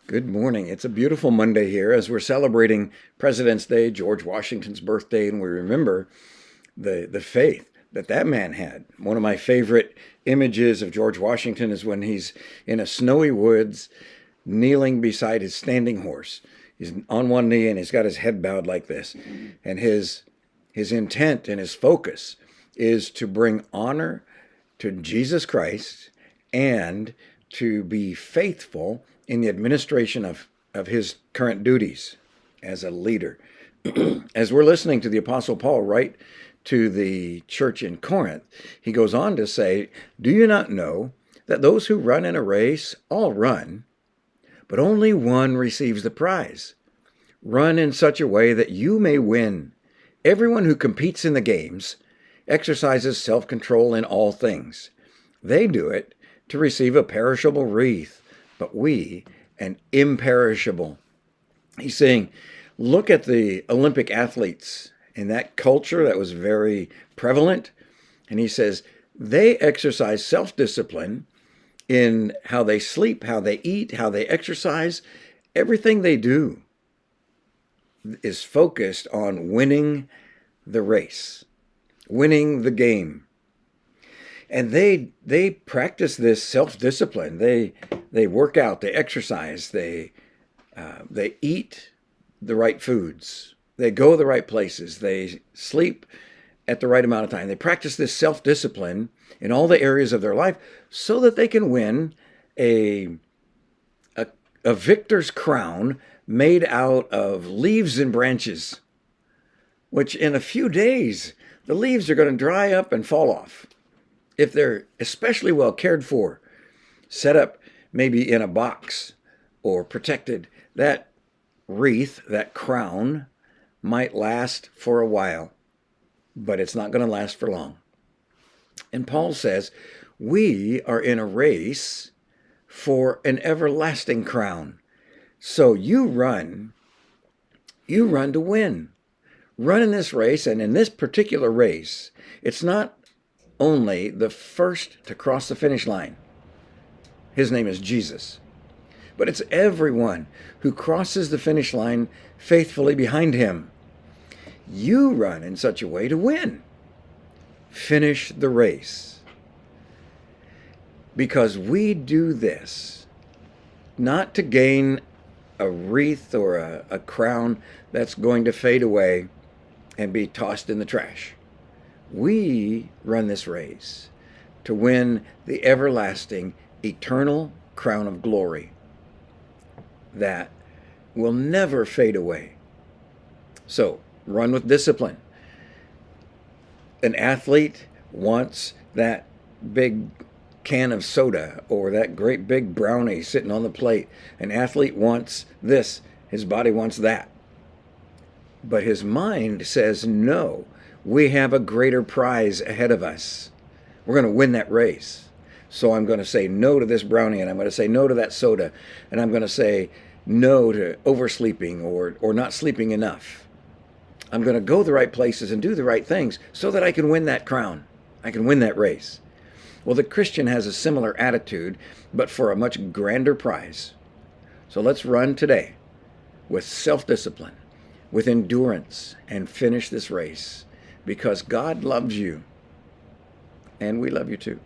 Good morning. It's a beautiful Monday here as we're celebrating President's Day, George Washington's birthday, and we remember the faith that man had. One of my favorite images of George Washington is when he's in a snowy woods, kneeling beside his standing horse. He's on one knee and he's got his head bowed like this, and his intent and his focus is to bring honor to Jesus Christ and to be faithful in the administration of his current duties as a leader. As we're listening to the Apostle Paul write to the church in Corinth, he goes on to say, "Do you not know that those who run in a race all run, but only one receives the prize? Run in such a way that you may win. Everyone who competes in the games exercises self-control in all things. They do it to receive a perishable wreath, but we an imperishable." He's saying, look at the Olympic athletes in that culture that was very prevalent. And he says, they exercise self-discipline in how they sleep, how they eat, how they exercise. Everything they do is focused on winning the race, winning the game. And they practice this self-discipline. They work out, they exercise, they eat the right foods, they go the right places, they sleep at the right amount of time. They practice this self-discipline in all the areas of their life so that they can win a victor's crown made out of leaves and branches, which in a few days, the leaves are going to dry up and fall off. If they're especially well cared for, set up maybe in a box or protected, that wreath, that crown, might last for a while, but it's not going to last for long. And Paul says, we are in a race for an everlasting crown. So you run to win. Run in this race, and in this particular race, it's not only the first to cross the finish line. His name is Jesus. But it's everyone who crosses the finish line faithfully behind him. You run in such a way to win. Finish the race. Because we do this not to gain a wreath or a crown that's going to fade away and be tossed in the trash. We run this race to win the everlasting, eternal crown of glory that will never fade away. So, run with discipline. An athlete wants that big can of soda or that great big brownie sitting on the plate. An athlete wants this. His body wants that. But his mind says, no, we have a greater prize ahead of us. We're going to win that race. So I'm going to say no to this brownie, and I'm going to say no to that soda, and I'm going to say no to oversleeping or not sleeping enough. I'm going to go the right places and do the right things so that I can win that crown. I can win that race. Well, the Christian has a similar attitude, but for a much grander prize. So let's run today with self-discipline, with endurance, and finish this race because God loves you, and we love you too.